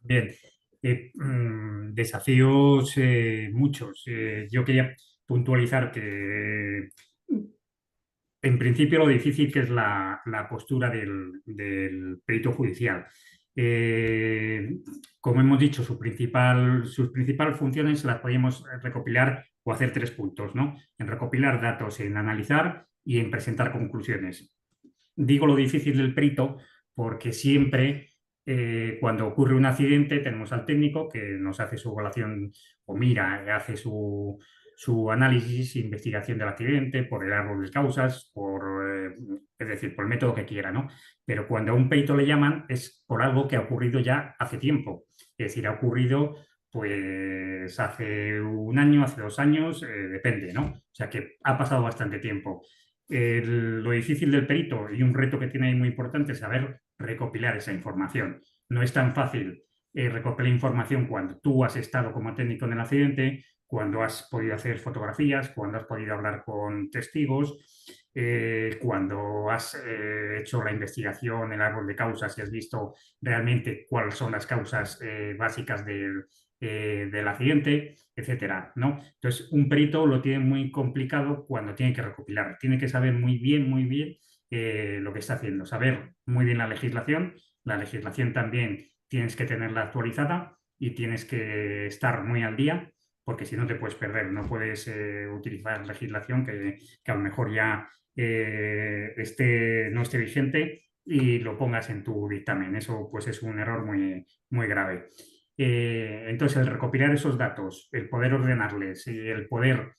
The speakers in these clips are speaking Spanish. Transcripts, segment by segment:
Bien, desafíos muchos. Yo quería puntualizar que en principio lo difícil que es la postura del perito judicial. Eh, Como hemos dicho, sus principales funciones las podemos recopilar o hacer tres puntos, ¿no? En recopilar datos, en analizar y en presentar conclusiones. Digo lo difícil del perito porque siempre cuando ocurre un accidente tenemos al técnico que nos hace su evaluación o mira, hace su análisis, investigación del accidente por el árbol de causas, es decir, por el método que quiera, ¿no? Pero cuando a un perito le llaman es por algo que ha ocurrido ya hace tiempo. Es decir, ha ocurrido pues hace un año, hace 2 años, depende, ¿no? O sea que ha pasado bastante tiempo. Lo difícil del perito y un reto que tiene ahí muy importante es saber recopilar esa información. No es tan fácil recopilar información cuando tú has estado como técnico en el accidente, cuando has podido hacer fotografías, cuando has podido hablar con testigos, cuando has hecho la investigación, el árbol de causas y has visto realmente cuáles son las causas básicas del accidente, etcétera, ¿no? Entonces, un perito lo tiene muy complicado cuando tiene que recopilar. Tiene que saber muy bien lo que está haciendo, saber muy bien la legislación. La legislación también tienes que tenerla actualizada y tienes que estar muy al día, porque si no te puedes perder. No puedes utilizar legislación que a lo mejor ya no esté vigente y lo pongas en tu dictamen. Eso pues es un error muy grave. Entonces, el recopilar esos datos, el poder ordenarles y el poder,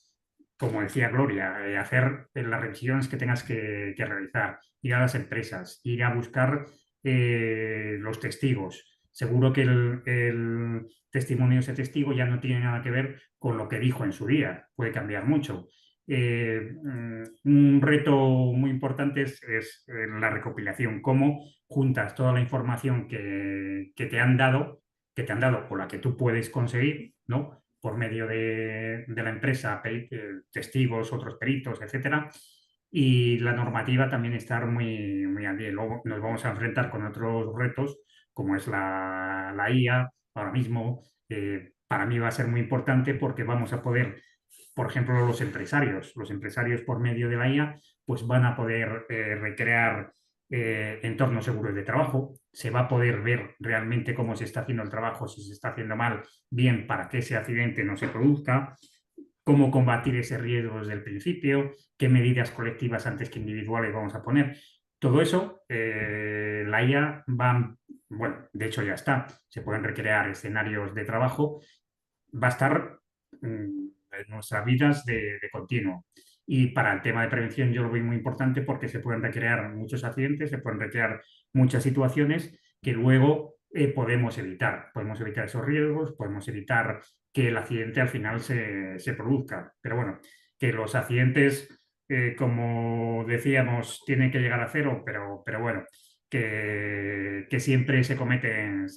como decía Gloria, hacer las revisiones que tengas que realizar, ir a las empresas, ir a buscar los testigos. Seguro que el testimonio de ese testigo ya no tiene nada que ver con lo que dijo en su día, puede cambiar mucho. Un reto muy importante es la recopilación, cómo juntas toda la información que te han dado o la que tú puedes conseguir, ¿no? Por medio de la empresa, testigos, otros peritos, etcétera. Y la normativa también estar muy al día. Luego nos vamos a enfrentar con otros retos, como es la IA. Ahora mismo, para mí va a ser muy importante porque vamos a poder, por ejemplo, los empresarios por medio de la IA, pues van a poder recrear entornos seguros de trabajo, se va a poder ver realmente cómo se está haciendo el trabajo, si se está haciendo mal, bien para que ese accidente no se produzca, cómo combatir ese riesgo desde el principio, qué medidas colectivas antes que individuales vamos a poner. Todo eso, la IA va, bueno, de hecho ya está, se pueden recrear escenarios de trabajo, va a estar en nuestras vidas de continuo. Y para el tema de prevención yo lo veo muy importante porque se pueden recrear muchos accidentes, se pueden recrear muchas situaciones que luego podemos evitar. Podemos evitar esos riesgos, podemos evitar que el accidente al final se produzca. Pero bueno, que los accidentes, como decíamos, tienen que llegar a cero, pero bueno, que siempre se cometen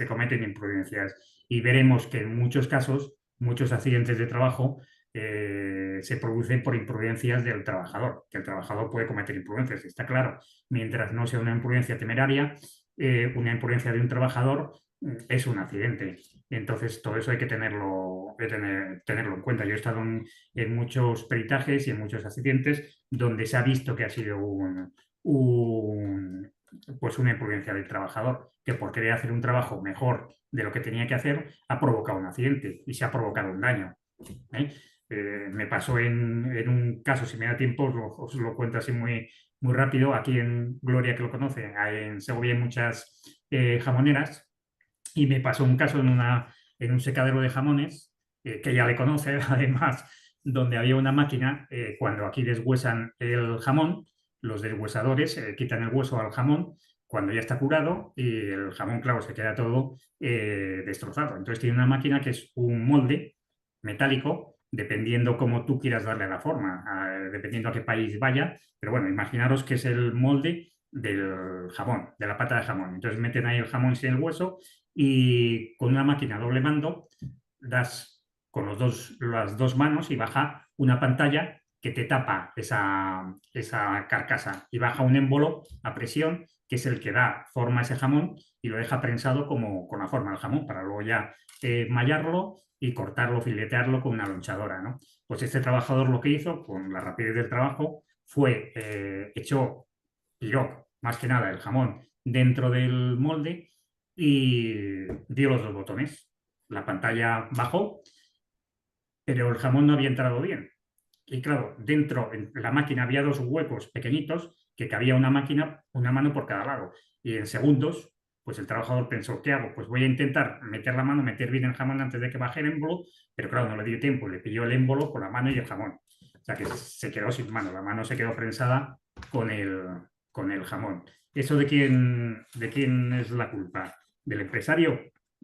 imprudencias. Y veremos que en muchos casos muchos accidentes de trabajo se producen por imprudencias del trabajador, que el trabajador puede cometer imprudencias, está claro, mientras no sea una imprudencia temeraria, una imprudencia de un trabajador es un accidente. Entonces, todo eso hay que tenerlo en cuenta. Yo he estado en muchos peritajes y en muchos accidentes donde se ha visto que ha sido un, pues una imprudencia del trabajador, que por querer hacer un trabajo mejor de lo que tenía que hacer, ha provocado un accidente y se ha provocado un daño. ¿Eh? Me pasó en un caso, si me da tiempo, os lo cuento así muy rápido. Aquí en Gloria, que lo conoce, en Segovia hay muchas jamoneras y me pasó un caso en un secadero de jamones, que ya le conoce además, donde había una máquina, cuando aquí deshuesan el jamón, los deshuesadores quitan el hueso al jamón cuando ya está curado y el jamón, claro, se queda todo destrozado. Entonces tiene una máquina que es un molde metálico, dependiendo cómo tú quieras darle la forma, dependiendo a qué país vaya. Pero bueno, imaginaros que es el molde del jamón, de la pata de jamón. Entonces meten ahí el jamón sin el hueso y con una máquina a doble mando das con las dos manos y baja una pantalla que te tapa esa carcasa y baja un émbolo a presión que es el que da forma a ese jamón y lo deja prensado como con la forma del jamón, para luego ya mallarlo y cortarlo, filetearlo con una lonchadora, ¿no? Pues este trabajador lo que hizo, con la rapidez del trabajo, fue, tiró más que nada el jamón dentro del molde y dio los dos botones. La pantalla bajó, pero el jamón no había entrado bien. Y claro, dentro en la máquina había dos huecos pequeñitos que cabía una mano por cada lado. Y en segundos, pues el trabajador pensó, ¿qué hago? Pues voy a intentar meter la mano, meter bien el jamón antes de que baje el émbolo, pero claro, no le dio tiempo, le pilló el émbolo con la mano y el jamón. O sea que se quedó sin mano, la mano se quedó prensada con con el jamón. ¿Eso de quién es la culpa? ¿Del empresario?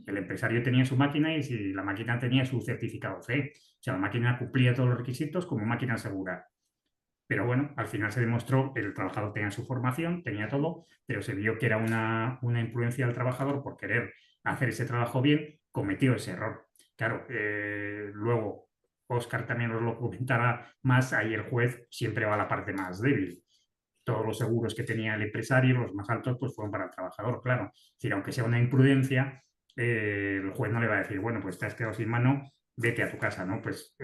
El empresario tenía su máquina y si la máquina tenía su certificado CE. O sea, la máquina cumplía todos los requisitos como máquina segura. Pero bueno, al final se demostró que el trabajador tenía su formación, tenía todo, pero se vio que era una imprudencia del trabajador por querer hacer ese trabajo bien, cometió ese error. Claro, luego Oscar también nos lo comentará más, ahí el juez siempre va a la parte más débil. Todos los seguros que tenía el empresario, los más altos, pues fueron para el trabajador, claro. Es decir, aunque sea una imprudencia, el juez no le va a decir, bueno, pues te has quedado sin mano, vete a tu casa, ¿no? Pues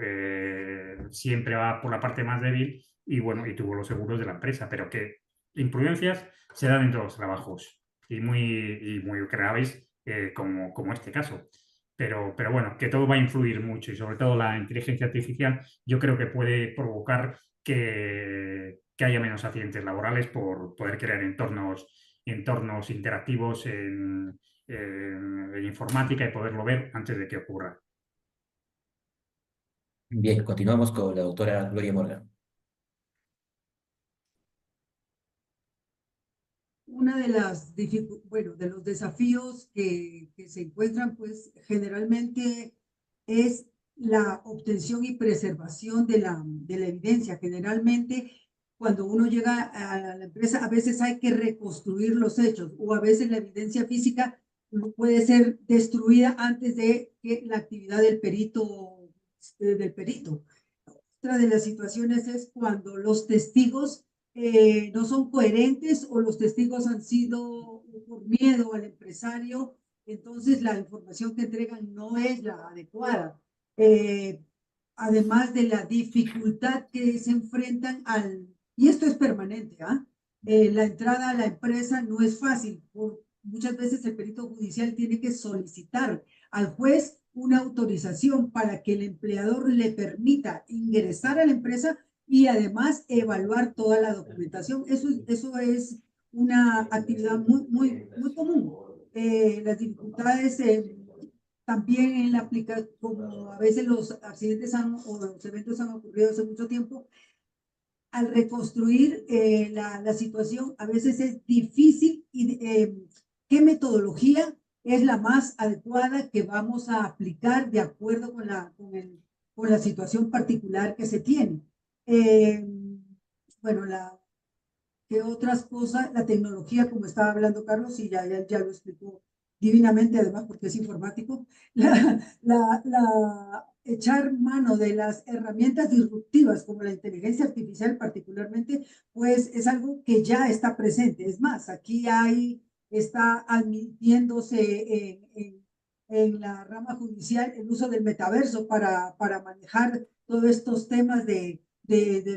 siempre va por la parte más débil y bueno, y tuvo los seguros de la empresa, pero que imprudencias se dan en todos los trabajos y muy graves como este caso. Pero bueno, que todo va a influir mucho y sobre todo la inteligencia artificial yo creo que puede provocar que haya menos accidentes laborales por poder crear entornos interactivos en informática y poderlo ver antes de que ocurra. Bien, continuamos con la doctora Gloria Morgan. Una de bueno, de los desafíos que se encuentran, pues generalmente es la obtención y preservación de la evidencia. Generalmente, cuando uno llega a la empresa, a veces hay que reconstruir los hechos o a veces la evidencia física puede ser destruida antes de que la actividad del perito. Otra de las situaciones es cuando los testigos no son coherentes o los testigos han sido por miedo al empresario, entonces la información que entregan no es la adecuada. Eh, Además de la dificultad que se enfrentan y esto es permanente, la entrada a la empresa no es fácil. Muchas veces el perito judicial tiene que solicitar al juez una autorización para que el empleador le permita ingresar a la empresa y además evaluar toda la documentación. Eso es una actividad muy común. Las dificultades también en la aplicación, como a veces los accidentes o los eventos han ocurrido hace mucho tiempo, al reconstruir la situación, a veces es difícil y qué metodología es la más adecuada que vamos a aplicar de acuerdo con la situación particular que se tiene. Bueno, ¿qué otras cosas? La tecnología, como estaba hablando Carlos, y ya lo explicó divinamente, además, porque es informático, echar mano de las herramientas disruptivas, como la inteligencia artificial particularmente, pues es algo que ya está presente. Es más, está admitiéndose en la rama judicial el uso del metaverso para manejar todos estos temas de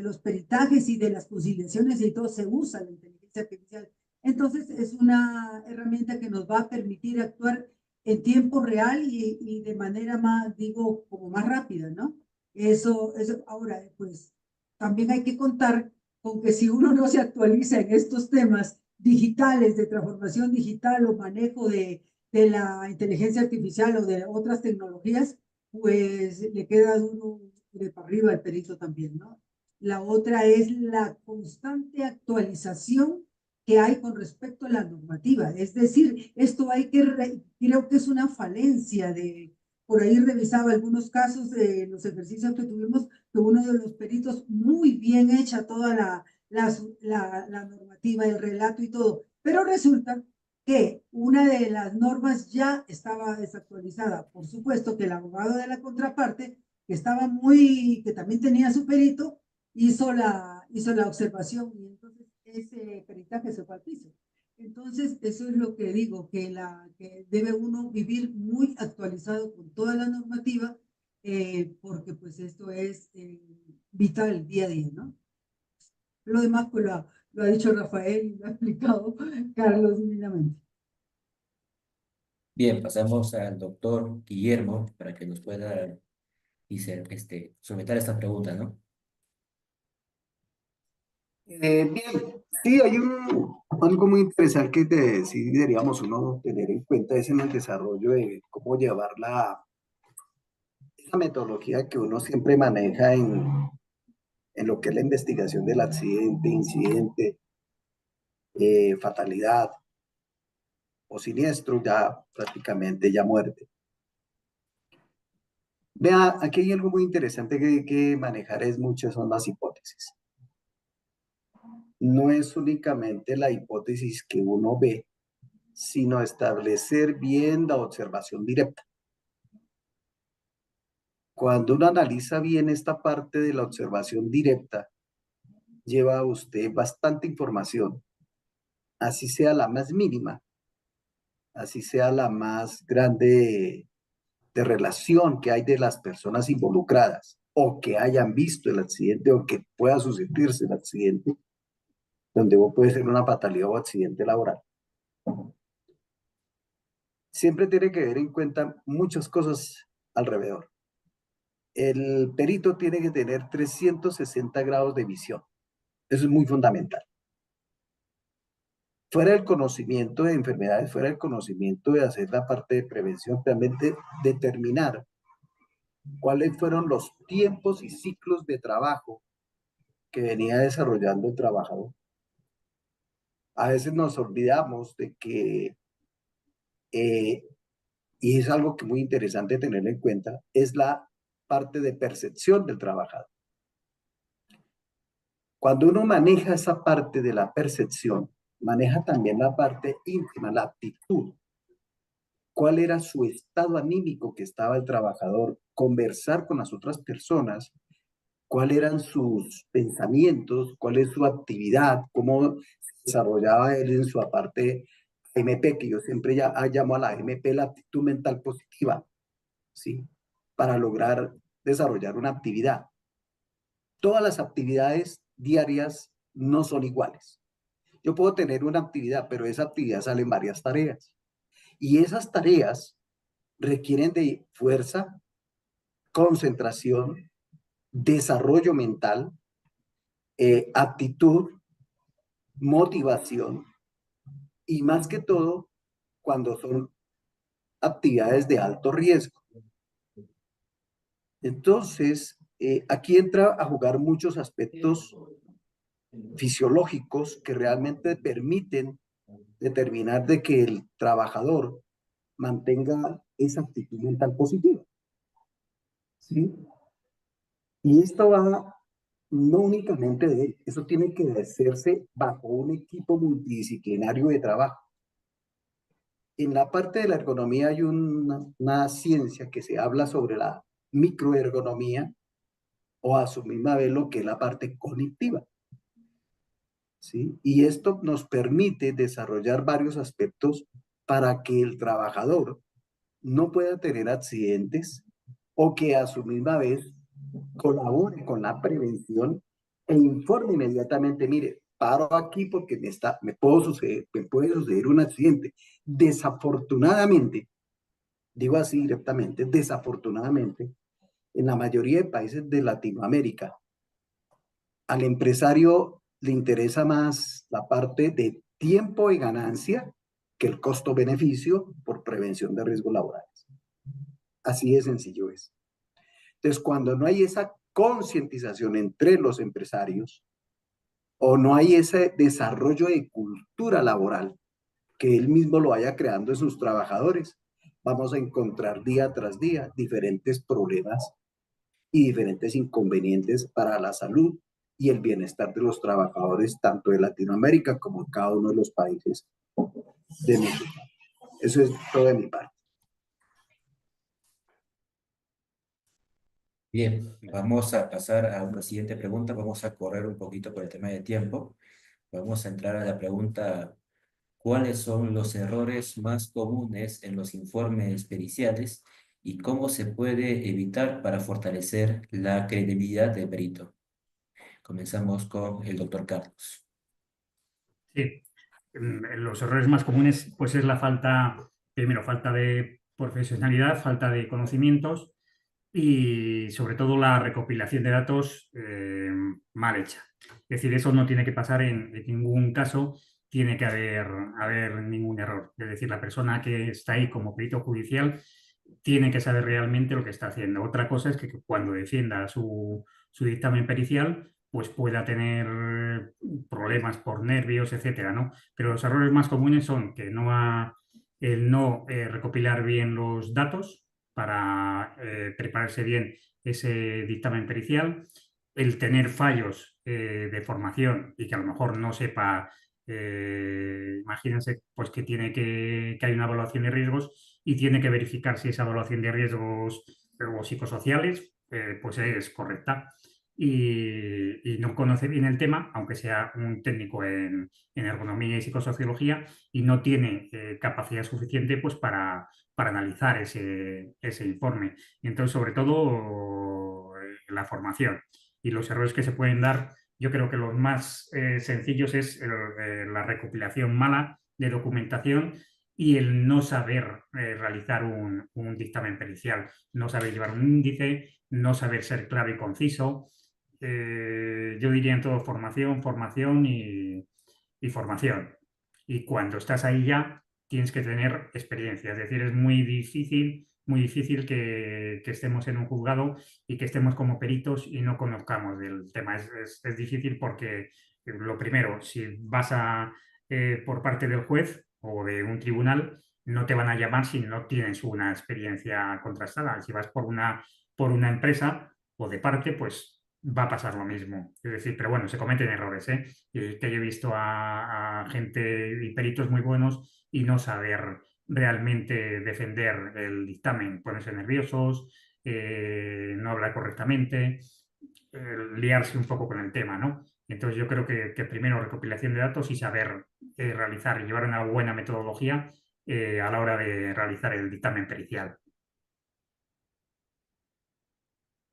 los peritajes y de las conciliaciones y todo se usa la inteligencia artificial. Entonces es una herramienta que nos va a permitir actuar en tiempo real y de manera más, digo, como más rápida, ¿no? Eso ahora, pues también hay que contar con que si uno no se actualiza en estos temas digitales de transformación digital o manejo de la inteligencia artificial o de otras tecnologías, pues le queda uno de para arriba el perito también, ¿no? La otra es la constante actualización que hay con respecto a la normativa. Es decir, esto creo que es una falencia por ahí revisaba algunos casos de los ejercicios que tuvimos, que uno de los peritos muy bien hecha toda la normativa, el relato y todo, pero resulta que una de las normas ya estaba desactualizada. Por supuesto que el abogado de la contraparte, que también tenía su perito, hizo la observación y entonces ese peritaje se fue al piso. Entonces, eso es lo que digo, que debe uno vivir muy actualizado con toda la normativa, porque pues esto es vital día a día, ¿no? Lo demás pues lo ha dicho Rafael y lo ha explicado Carlos divinamente. Bien, pasamos al doctor Guillermo para que nos pueda solventar esta pregunta, ¿no? Bien, sí, hay algo muy interesante que sí deberíamos uno tener en cuenta es en el desarrollo de cómo llevar esa metodología que uno siempre maneja en lo que es la investigación del accidente, incidente, fatalidad o siniestro, ya prácticamente ya muerte. Vea, aquí hay algo muy interesante que hay que manejar, es muchas son las hipótesis. No es únicamente la hipótesis que uno ve, sino establecer bien la observación directa. Cuando uno analiza bien esta parte de la observación directa, lleva a usted bastante información, así sea la más mínima, así sea la más grande de relación que hay de las personas involucradas, o que hayan visto el accidente, o que pueda sucederse el accidente, donde puede ser una fatalidad o accidente laboral. Siempre tiene que tener en cuenta muchas cosas alrededor. El perito tiene que tener 360 grados de visión. Eso es muy fundamental. Fuera del conocimiento de enfermedades, fuera del conocimiento de hacer la parte de prevención, realmente determinar cuáles fueron los tiempos y ciclos de trabajo que venía desarrollando el trabajador. A veces nos olvidamos de que, y es algo que es muy interesante tener en cuenta, es la parte de percepción del trabajador. Cuando uno maneja esa parte de la percepción, maneja también la parte íntima, la actitud. ¿Cuál era su estado anímico que estaba el trabajador? Conversar con las otras personas, cuáles eran sus pensamientos, cuál es su actividad, cómo se desarrollaba él en su parte MP, que yo siempre ya llamo a la MP la actitud mental positiva, ¿sí? Para lograr desarrollar una actividad. Todas las actividades diarias no son iguales. Yo puedo tener una actividad, pero esa actividad sale en varias tareas. Y esas tareas requieren de fuerza, concentración, desarrollo mental, actitud, motivación y más que todo cuando son actividades de alto riesgo. Entonces, aquí entra a jugar muchos aspectos fisiológicos que realmente permiten determinar de que el trabajador mantenga esa actitud mental positiva. ¿Sí? Y esto va no únicamente de él, eso tiene que hacerse bajo un equipo multidisciplinario de trabajo. En la parte de la ergonomía hay una ciencia que se habla sobre la microergonomía o a su misma vez lo que es la parte cognitiva. ¿Sí? Y esto nos permite desarrollar varios aspectos para que el trabajador no pueda tener accidentes o que a su misma vez colabore con la prevención e informe inmediatamente, mire, paro aquí porque me puede suceder un accidente. Desafortunadamente, digo así directamente, desafortunadamente, en la mayoría de países de Latinoamérica, al empresario le interesa más la parte de tiempo y ganancia que el costo-beneficio por prevención de riesgos laborales. Así de sencillo es. Entonces, cuando no hay esa concientización entre los empresarios o no hay ese desarrollo de cultura laboral que él mismo lo vaya creando en sus trabajadores, vamos a encontrar día tras día diferentes problemas y diferentes inconvenientes para la salud y el bienestar de los trabajadores, tanto de Latinoamérica como en cada uno de los países de México. Eso es todo de mi parte. Bien, vamos a pasar a una siguiente pregunta. Vamos a correr un poquito por el tema de tiempo. Vamos a entrar a la pregunta ¿Cuáles son los errores más comunes en los informes periciales y cómo se puede evitar para fortalecer la credibilidad del perito? Comenzamos con el doctor Carlos. Sí, los errores más comunes pues es la falta, primero, falta de profesionalidad, falta de conocimientos y sobre todo la recopilación de datos mal hecha. Es decir, eso no tiene que pasar en ningún caso, tiene que haber ningún error. Es decir, la persona que está ahí como perito judicial tiene que saber realmente lo que está haciendo. Otra cosa es que cuando defienda su dictamen pericial, pues pueda tener problemas por nervios, etcétera, ¿no? Pero los errores más comunes son que el no recopilar bien los datos para prepararse bien ese dictamen pericial, el tener fallos de formación y que a lo mejor no sepa, imagínense pues que hay una evaluación de riesgos y tiene que verificar si esa evaluación de riesgos o psicosociales pues es correcta. Y no conoce bien el tema, aunque sea un técnico en ergonomía y psicosociología, y no tiene capacidad suficiente pues, para analizar ese informe. Y entonces, sobre todo, la formación. Y los errores que se pueden dar, yo creo que los más sencillos es la recopilación mala de documentación y el no saber realizar un dictamen pericial, no saber llevar un índice, no saber ser claro y conciso. Yo diría en todo formación, formación y formación. Y cuando estás ahí ya, tienes que tener experiencia. Es decir, es muy difícil que estemos en un juzgado y que estemos como peritos y no conozcamos del tema. Es difícil porque, lo primero, si vas por parte del juez o de un tribunal, no te van a llamar si no tienes una experiencia contrastada. Si vas por una empresa o de parte, pues va a pasar lo mismo. Es decir, pero bueno, se cometen errores, ¿eh? Y que yo he visto a gente y peritos muy buenos y no saber realmente defender el dictamen, ponerse nerviosos, no hablar correctamente, liarse un poco con el tema, ¿no? Entonces yo creo que primero recopilación de datos y saber realizar y llevar una buena metodología a la hora de realizar el dictamen pericial.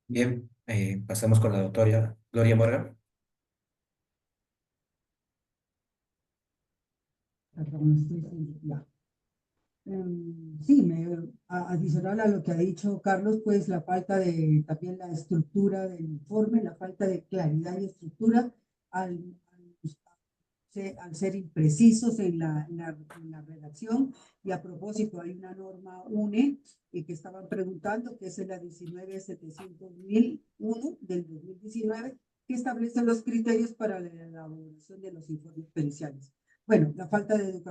Bien, pasamos con la doctora Gloria Morgan. Perdón, ya. Sí, adicional a lo que ha dicho Carlos, pues la falta de también la estructura del informe, la falta de claridad y estructura al ser imprecisos en la redacción. Y a propósito, hay una norma UNE que estaban preguntando, que es la 19.700.001 del 2019, que establece los criterios para la elaboración de los informes periciales. Bueno, la falta de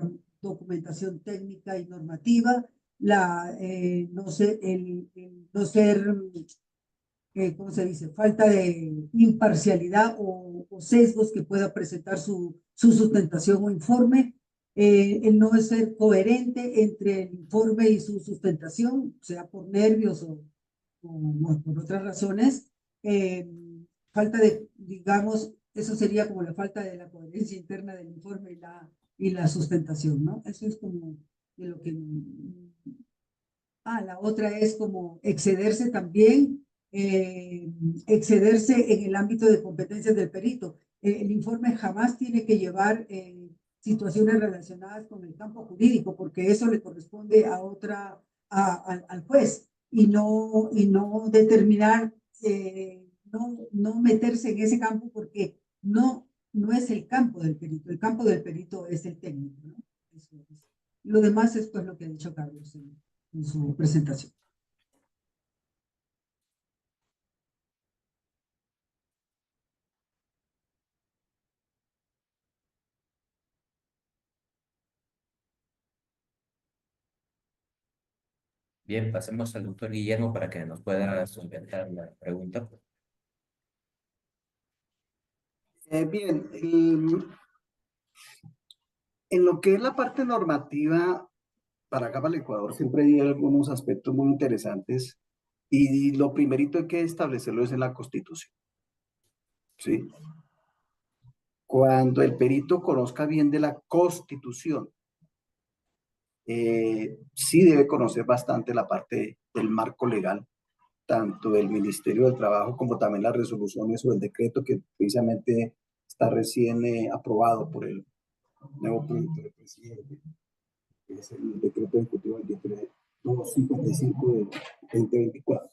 documentación técnica y normativa, no sé, el no ser, ¿cómo se dice? Falta de imparcialidad o sesgos que pueda presentar su sustentación o informe, el no ser coherente entre el informe y su sustentación, sea por nervios o por otras razones, falta de, digamos, eso sería como la falta de la coherencia interna del informe y la sustentación, ¿no? Eso es como de lo que... la otra es como excederse también, excederse en el ámbito de competencias del perito. El informe jamás tiene que llevar situaciones relacionadas con el campo jurídico, porque eso le corresponde a al juez y no determinar, no meterse en ese campo porque no es el campo del perito. El campo del perito es el técnico, ¿no? Eso es. Lo demás es pues lo que ha dicho Carlos en su presentación. Bien, pasemos al doctor Guillermo para que nos pueda solventar la pregunta. Bien, en lo que es la parte normativa, para acá, para el Ecuador, siempre hay algunos aspectos muy interesantes y lo primerito hay que establecerlo es en la Constitución. ¿Sí? Cuando el perito conozca bien de la Constitución, sí debe conocer bastante la parte del marco legal, tanto del Ministerio del Trabajo como también las resoluciones o el decreto que precisamente está recién aprobado por el nuevo proyecto de presidente, que es el decreto ejecutivo 255 de 2024.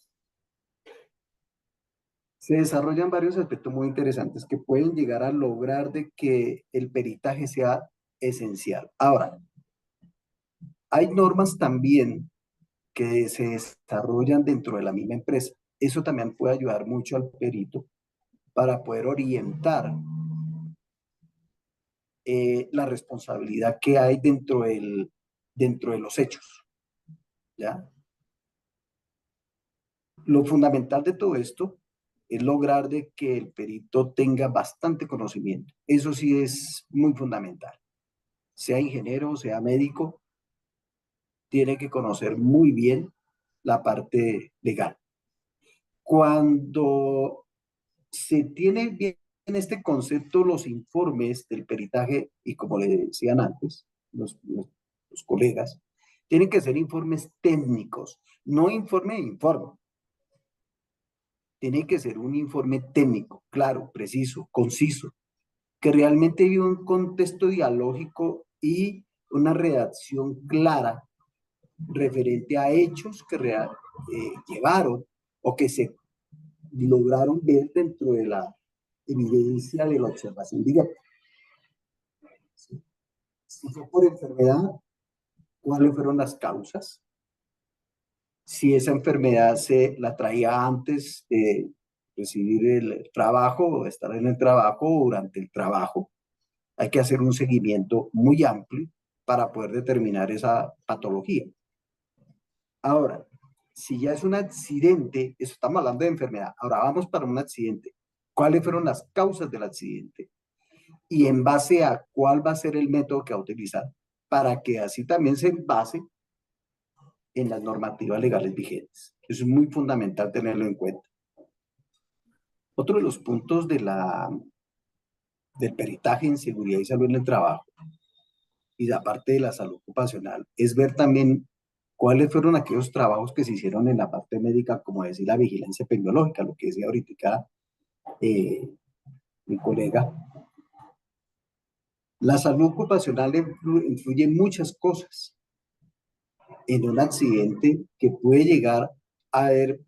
Se desarrollan varios aspectos muy interesantes que pueden llegar a lograr de que el peritaje sea esencial. Ahora, hay normas también que se desarrollan dentro de la misma empresa. Eso también puede ayudar mucho al perito para poder orientar la responsabilidad que hay dentro de los hechos, ¿ya? Lo fundamental de todo esto es lograr de que el perito tenga bastante conocimiento. Eso sí es muy fundamental. Sea ingeniero, sea médico, tiene que conocer muy bien la parte legal. Cuando se tiene bien este concepto, los informes del peritaje, y como le decían antes, los colegas, tienen que ser informes técnicos, no informe de informe. Tiene que ser un informe técnico, claro, preciso, conciso, que realmente vive un contexto dialógico y una redacción clara referente a hechos que llevaron o que se lograron ver dentro de la evidencia de la observación directa. Si fue por enfermedad, ¿cuáles fueron las causas? Si esa enfermedad se la traía antes de recibir el trabajo o estar en el trabajo o durante el trabajo, hay que hacer un seguimiento muy amplio para poder determinar esa patología. Ahora, si ya es un accidente, eso estamos hablando de enfermedad, ahora vamos para un accidente. ¿Cuáles fueron las causas del accidente? Y en base a cuál va a ser el método que va a utilizar, para que así también se base en las normativas legales vigentes. Eso es muy fundamental tenerlo en cuenta. Otro de los puntos del peritaje en seguridad y salud en el trabajo, y la parte de la salud ocupacional, es ver también cuáles fueron aquellos trabajos que se hicieron en la parte médica, como decir la vigilancia epidemiológica, lo que decía ahorita mi colega. La salud ocupacional influye en muchas cosas. En un accidente que puede llegar a ver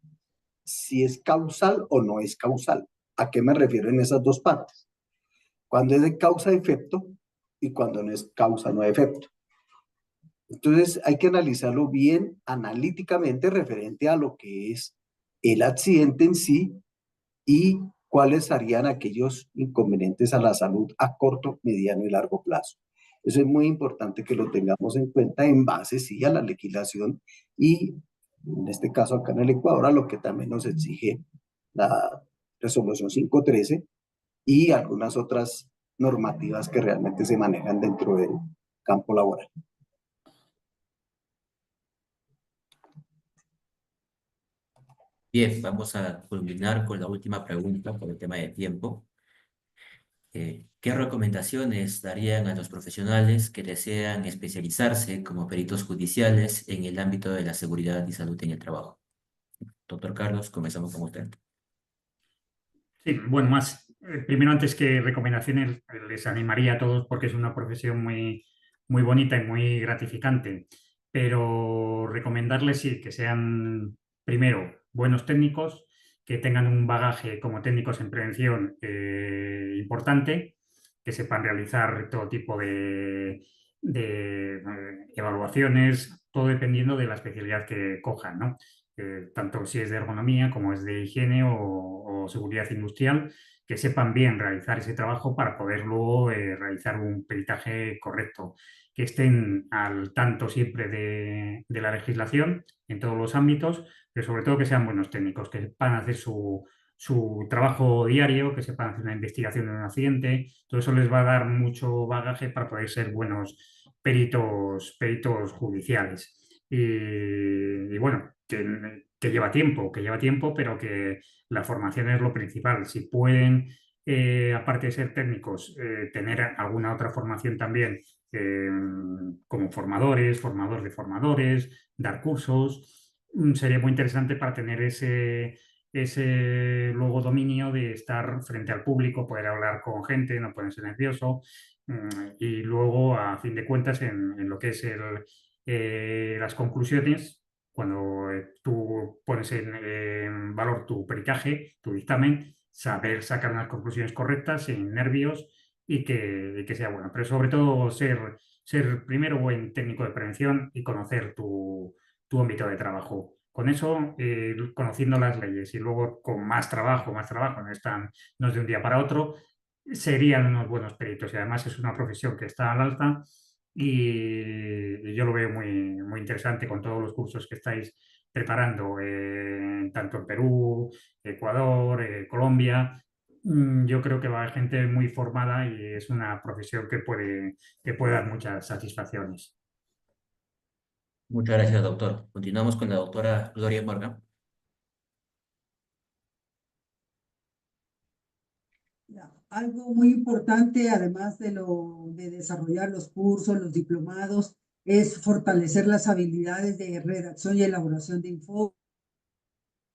si es causal o no es causal. ¿A qué me refiero en esas dos partes? Cuando es de causa-efecto y cuando no es causa, no efecto. Entonces hay que analizarlo bien analíticamente referente a lo que es el accidente en sí y cuáles serían aquellos inconvenientes a la salud a corto, mediano y largo plazo. Eso es muy importante que lo tengamos en cuenta en base, sí, a la legislación y en este caso acá en el Ecuador, a lo que también nos exige la resolución 513 y algunas otras normativas que realmente se manejan dentro del campo laboral. Bien, vamos a culminar con la última pregunta por el tema de tiempo. ¿Qué recomendaciones darían a los profesionales que desean especializarse como peritos judiciales en el ámbito de la seguridad y salud en el trabajo? Doctor Carlos, comenzamos con usted. Sí, bueno, primero antes que recomendaciones, les animaría a todos porque es una profesión muy, muy bonita y muy gratificante, pero recomendarles sí, que sean primero buenos técnicos, que tengan un bagaje como técnicos en prevención importante, que sepan realizar todo tipo de evaluaciones, todo dependiendo de la especialidad que cojan, ¿no? Tanto si es de ergonomía como es de higiene o seguridad industrial, que sepan bien realizar ese trabajo para poder luego realizar un peritaje correcto, que estén al tanto siempre de la legislación en todos los ámbitos, pero sobre todo que sean buenos técnicos, que sepan hacer su trabajo diario, que sepan hacer una investigación de un accidente. Todo eso les va a dar mucho bagaje para poder ser buenos peritos judiciales. Y bueno, que lleva tiempo, pero que la formación es lo principal. Si pueden, aparte de ser técnicos, tener alguna otra formación también como formador de formadores, dar cursos. Sería muy interesante para tener ese luego dominio de estar frente al público, poder hablar con gente, no ponerse nervioso. Y luego, a fin de cuentas, en lo que es las conclusiones, cuando tú pones en valor tu peritaje, tu dictamen, saber sacar unas conclusiones correctas, sin nervios y que sea bueno. Pero sobre todo ser primero buen técnico de prevención y conocer tu ámbito de trabajo. Con eso, conociendo las leyes y luego con más trabajo, no es de un día para otro, serían unos buenos peritos. Y además es una profesión que está al alza y yo lo veo muy, muy interesante con todos los cursos que estáis preparando, tanto en Perú, Ecuador, Colombia. Yo creo que va a haber gente muy formada y es una profesión que puede dar muchas satisfacciones. Muchas gracias, doctor. Continuamos con la doctora Gloria Morgan. Ya, algo muy importante, además de desarrollar los cursos, los diplomados, es fortalecer las habilidades de redacción y elaboración de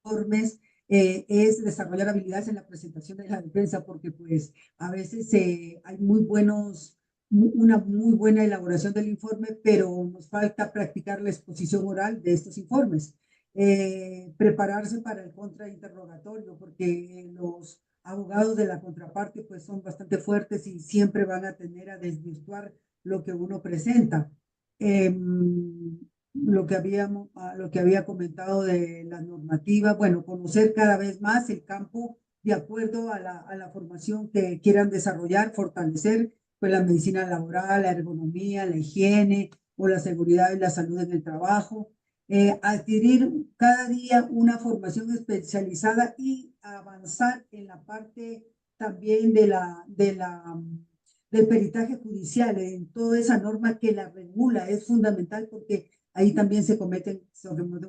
informes, es desarrollar habilidades en la presentación de la defensa, porque pues a veces hay una muy buena elaboración del informe, pero nos falta practicar la exposición oral de estos informes. Prepararse para el contrainterrogatorio, porque los abogados de la contraparte pues son bastante fuertes y siempre van a tener a desvirtuar lo que uno presenta. Lo que había comentado de la normativa, bueno, conocer cada vez más el campo de acuerdo a la formación que quieran desarrollar, fortalecer pues la medicina laboral, la ergonomía, la higiene o la seguridad y la salud en el trabajo, adquirir cada día una formación especializada y avanzar en la parte también del peritaje judicial, en toda esa norma que la regula, es fundamental porque ahí también se cometen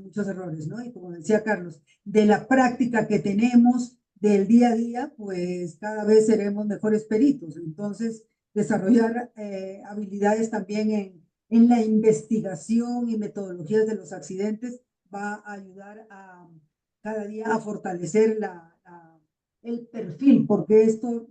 muchos errores, ¿no? Y como decía Carlos, de la práctica que tenemos del día a día, pues cada vez seremos mejores peritos. Entonces, desarrollar habilidades también en la investigación y metodologías de los accidentes va a ayudar a cada día a fortalecer el perfil, porque esto,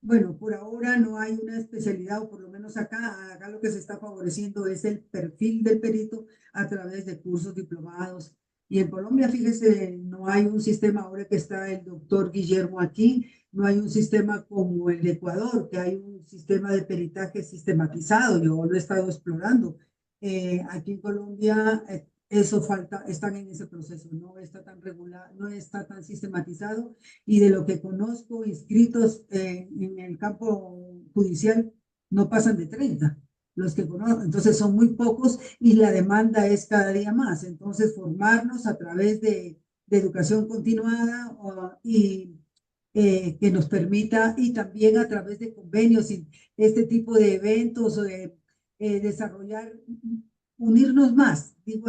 bueno, por ahora no hay una especialidad, o por lo menos acá lo que se está favoreciendo es el perfil del perito a través de cursos diplomados. Y en Colombia, fíjese, no hay un sistema, ahora que está el doctor Guillermo aquí, no hay un sistema como el de Ecuador, que hay un sistema de peritaje sistematizado. Yo lo he estado explorando. Aquí en Colombia, eso falta, están en ese proceso, no está tan regular, no está tan sistematizado, y de lo que conozco, inscritos en el campo judicial, no pasan de 30 los que conozco, entonces son muy pocos y la demanda es cada día más. Entonces, formarnos a través de educación continuada y que nos permita, y también a través de convenios y este tipo de eventos, desarrollar, unirnos más, digo,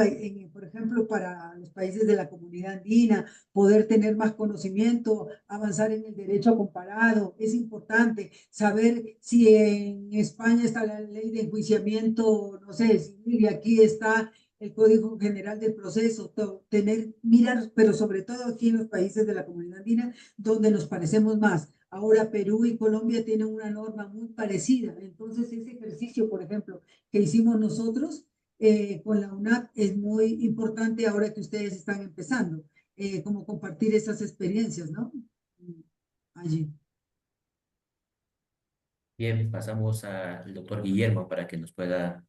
por ejemplo, para los países de la comunidad andina, poder tener más conocimiento, avanzar en el derecho comparado, es importante saber si en España está la ley de enjuiciamiento, no sé, si aquí está el Código General del Proceso, mirar, pero sobre todo aquí en los países de la comunidad andina, donde nos parecemos más. Ahora Perú y Colombia tienen una norma muy parecida, entonces ese ejercicio, por ejemplo, que hicimos nosotros con la UNAP es muy importante ahora que ustedes están empezando, como compartir esas experiencias, ¿no? Allí. Bien, pasamos al doctor Guillermo para que nos pueda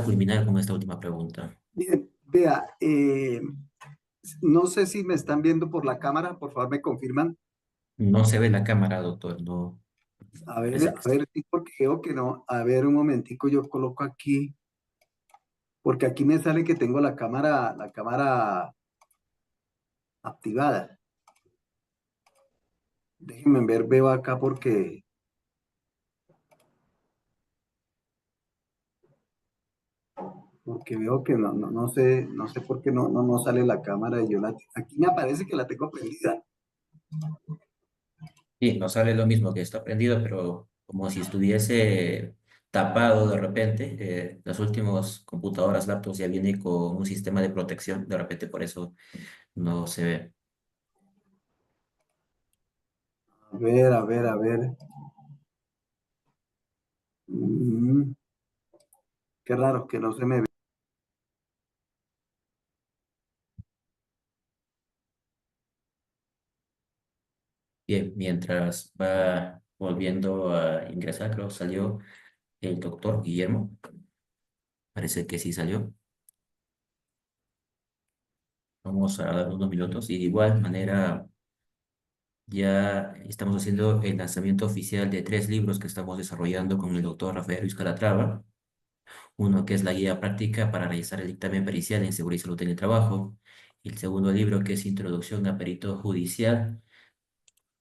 culminar con esta última pregunta. Bien, vea, no sé si me están viendo por la cámara, por favor me confirman. No se ve la cámara, doctor, no. A ver, sí, porque creo que no. A ver, un momentico, yo coloco aquí, porque aquí me sale que tengo la cámara activada. Déjenme ver, veo acá porque veo que no sé por qué no sale la cámara y aquí me aparece que la tengo prendida. Sí, nos sale lo mismo que está prendido, pero como si estuviese tapado de repente. Las últimas computadoras, laptops ya vienen con un sistema de protección, de repente por eso no se ve. A ver, a ver, a ver. Mm, qué raro que no se me ve. Bien, mientras va volviendo a ingresar, creo que salió el doctor Guillermo. Parece que sí salió. Vamos a dar unos minutos y de igual manera ya estamos haciendo el lanzamiento oficial de 3 libros que estamos desarrollando con el doctor Rafael Luis Calatrava. Uno que es la guía práctica para realizar el dictamen pericial en seguridad y salud en el trabajo. El segundo libro que es Introducción a Perito Judicial.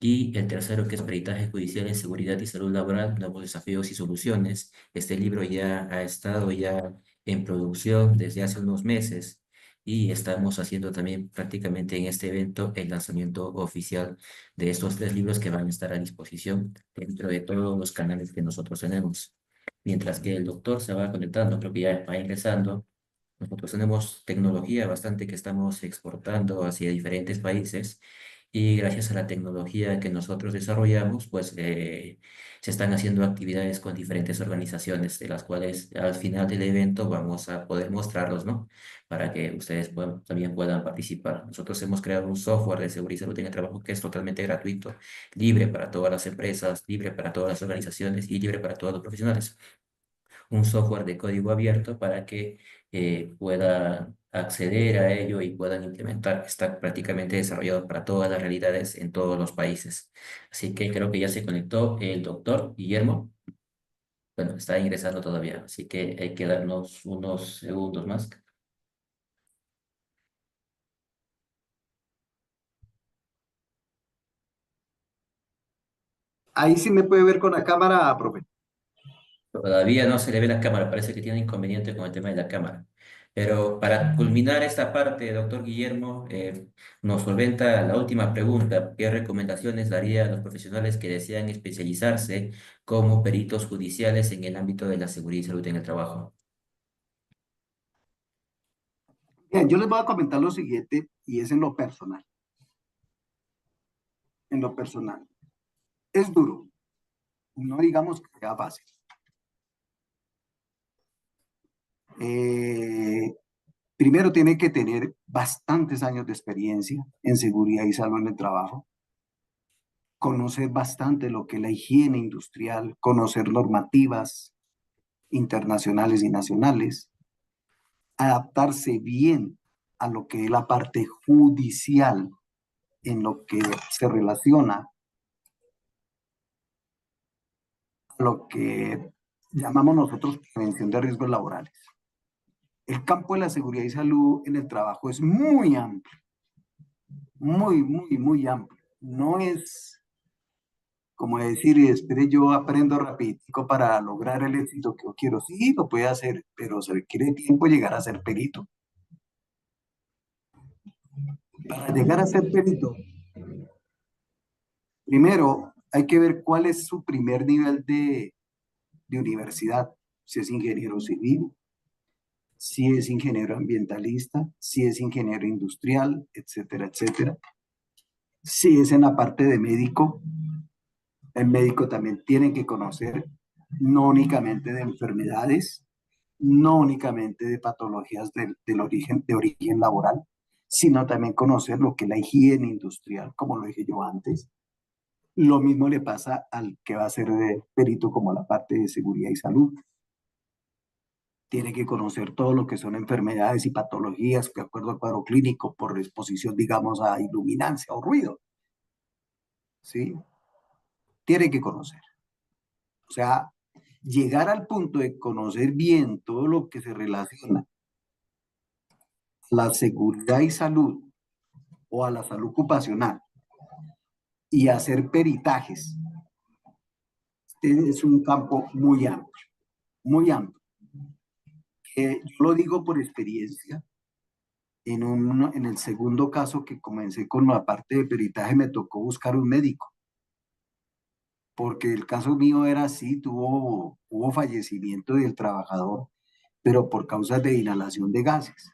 Y el tercero, que es Peritaje Judicial en Seguridad y Salud Laboral, Nuevos Desafíos y Soluciones. Este libro ya ha estado ya en producción desde hace unos meses y estamos haciendo también prácticamente en este evento el lanzamiento oficial de estos 3 libros que van a estar a disposición dentro de todos los canales que nosotros tenemos. Mientras que el doctor se va conectando, creo que ya va ingresando. Nosotros tenemos tecnología bastante que estamos exportando hacia diferentes países y gracias a la tecnología que nosotros desarrollamos, pues se están haciendo actividades con diferentes organizaciones, de las cuales al final del evento vamos a poder mostrarlos, ¿no? Para que ustedes también puedan participar. Nosotros hemos creado un software de seguridad y salud en el trabajo que es totalmente gratuito, libre para todas las empresas, libre para todas las organizaciones y libre para todos los profesionales. Un software de código abierto para que puedan acceder a ello y puedan implementar. Está prácticamente desarrollado para todas las realidades en todos los países. Así que creo que ya se conectó el doctor Guillermo. Bueno, está ingresando todavía, así que hay que darnos unos segundos más. Ahí sí me puede ver con la cámara, profe. Todavía no se le ve la cámara, parece que tiene inconveniente con el tema de la cámara. Pero para culminar esta parte, doctor Guillermo, nos solventa la última pregunta. ¿Qué recomendaciones daría a los profesionales que desean especializarse como peritos judiciales en el ámbito de la seguridad y salud en el trabajo? Bien, yo les voy a comentar lo siguiente y es en lo personal. En lo personal. Es duro. No digamos que sea fácil. Eh, Primero tiene que tener bastantes años de experiencia en seguridad y salud en el trabajo, conocer bastante lo que es la higiene industrial, conocer normativas internacionales y nacionales, adaptarse bien a lo que es la parte judicial en lo que se relaciona a lo que llamamos nosotros prevención de riesgos laborales. El campo de la seguridad y salud en el trabajo es muy amplio, muy amplio. No es como decir, espere, yo aprendo rapidito para lograr el éxito que yo quiero. Sí, lo puede hacer, pero se requiere tiempo llegar a ser perito. Para llegar a ser perito, primero hay que ver cuál es su primer nivel de universidad. Si es ingeniero civil, si es ingeniero ambientalista, si es ingeniero industrial, etcétera, etcétera. Si es en la parte de médico, el médico también tiene que conocer no únicamente de enfermedades, no únicamente de patologías de origen laboral, sino también conocer lo que es la higiene industrial, como lo dije yo antes. Lo mismo le pasa al que va a ser perito como la parte de seguridad y salud. Tiene que conocer todo lo que son enfermedades y patologías de acuerdo al cuadro clínico por exposición, digamos, a iluminancia o ruido. ¿Sí? Tiene que conocer. O sea, llegar al punto de conocer bien todo lo que se relaciona a la seguridad y salud o a la salud ocupacional y hacer peritajes. Este es un campo muy amplio, muy amplio. Yo lo digo por experiencia. En el segundo caso que comencé con la parte de peritaje me tocó buscar un médico. porque el caso mío era así, hubo fallecimiento del trabajador, pero por causas de inhalación de gases.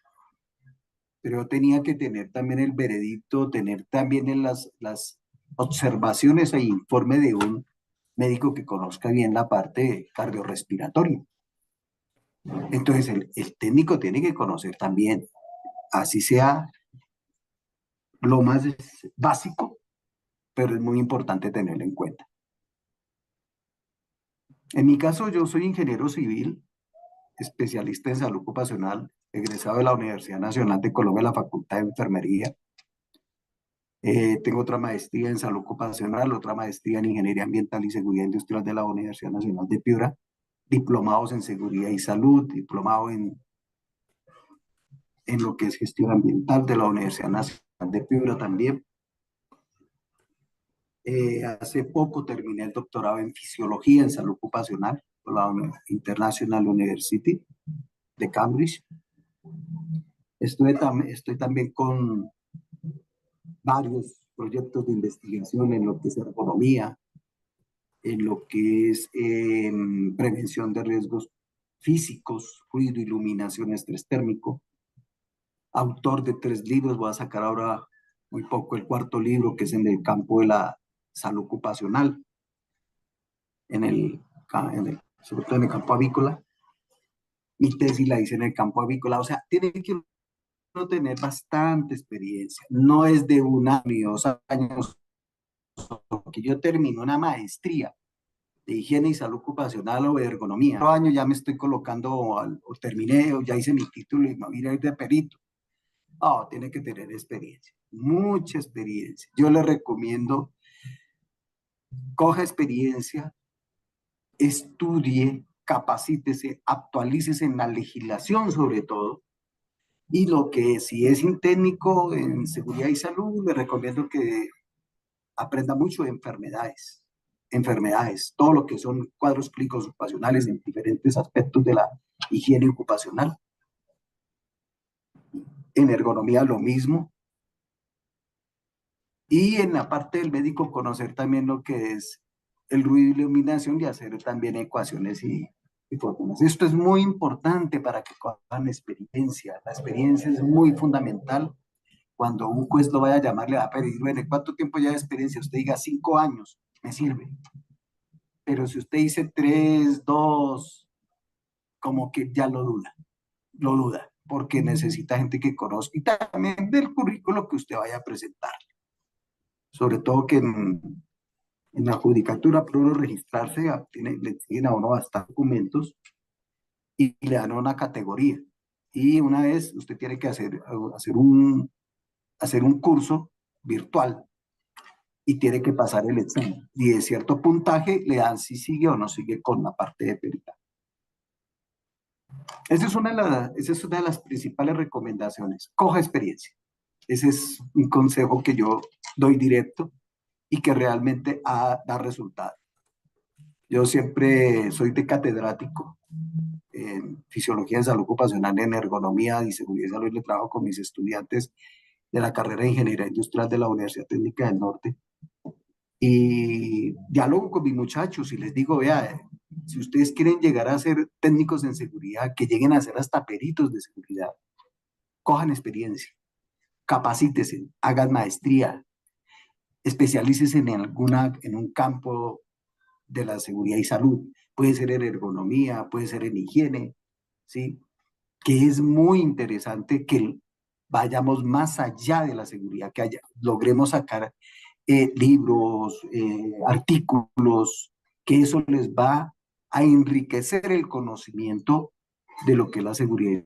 Pero yo tenía que tener también el veredicto, tener también en las observaciones e informe de un médico que conozca bien la parte cardiorrespiratoria. Entonces, el técnico tiene que conocer también, así sea lo más básico, pero es muy importante tenerlo en cuenta. En mi caso, yo soy ingeniero civil, especialista en salud ocupacional, egresado de la Universidad Nacional de Colombia, la Facultad de Enfermería. Tengo otra maestría en salud ocupacional, otra maestría en ingeniería ambiental y seguridad industrial de la Universidad Nacional de Piura, diplomados en seguridad y salud, diplomado en lo que es gestión ambiental de la Universidad Nacional de Piura también. Hace poco terminé el doctorado en fisiología en salud ocupacional por la International University de Cambridge. Estoy también con varios proyectos de investigación en lo que es ergonomía, en lo que es prevención de riesgos físicos, ruido, iluminación, estrés térmico. Autor de 3 libros, voy a sacar ahora muy poco el 4º libro, que es en el campo de la salud ocupacional, sobre todo en el campo avícola. Mi tesis la hice en el campo avícola, o sea, tiene que uno tener bastante experiencia, no es de 1 año ni 2 años, porque yo termino una maestría de higiene y salud ocupacional o de ergonomía. 4 años ya me estoy colocando, o terminé, o ya hice mi título y me voy a ir de perito. Tiene que tener experiencia, mucha experiencia. Yo le recomiendo, coja experiencia, estudie, capacítese, actualícese en la legislación sobre todo, y lo que si es un técnico en seguridad y salud, le recomiendo que aprenda mucho de enfermedades, todo lo que son cuadros clínicos ocupacionales en diferentes aspectos de la higiene ocupacional. En ergonomía lo mismo. Y en la parte del médico conocer también lo que es el ruido y iluminación y hacer también ecuaciones y fórmulas. Esto es muy importante para que cojan experiencia. La experiencia es muy fundamental. Cuando un juez lo vaya a llamar, le va a pedir, bueno, ¿cuánto tiempo ya de experiencia? Usted diga 5 años, me sirve. Pero si usted dice 3, 2, como que ya lo duda, porque necesita gente que conozca y también del currículo que usted vaya a presentar. Sobre todo que en la judicatura, para uno registrarse, le exigen a uno bastantes documentos y le dan una categoría. Y una vez usted tiene que hacer un curso virtual y tiene que pasar el examen. Y de cierto puntaje le dan si sigue o no sigue con la parte de peritaje. Esa es una de las principales recomendaciones. Coja experiencia. Ese es un consejo que yo doy directo y que realmente da resultados. Yo siempre soy de catedrático en fisiología de salud ocupacional, en ergonomía y seguridad de salud. Le trabajo con mis estudiantes de la carrera de ingeniería industrial de la Universidad Técnica del Norte. Y dialogo con mis muchachos y les digo, vea, si ustedes quieren llegar a ser técnicos en seguridad, que lleguen a ser hasta peritos de seguridad, cojan experiencia, capacítense, hagan maestría, especialícense en un campo de la seguridad y salud. Puede ser en ergonomía, puede ser en higiene, ¿sí? Que es muy interesante que vayamos más allá de la seguridad, que logremos sacar libros, artículos, que eso les va a enriquecer el conocimiento de lo que es la seguridad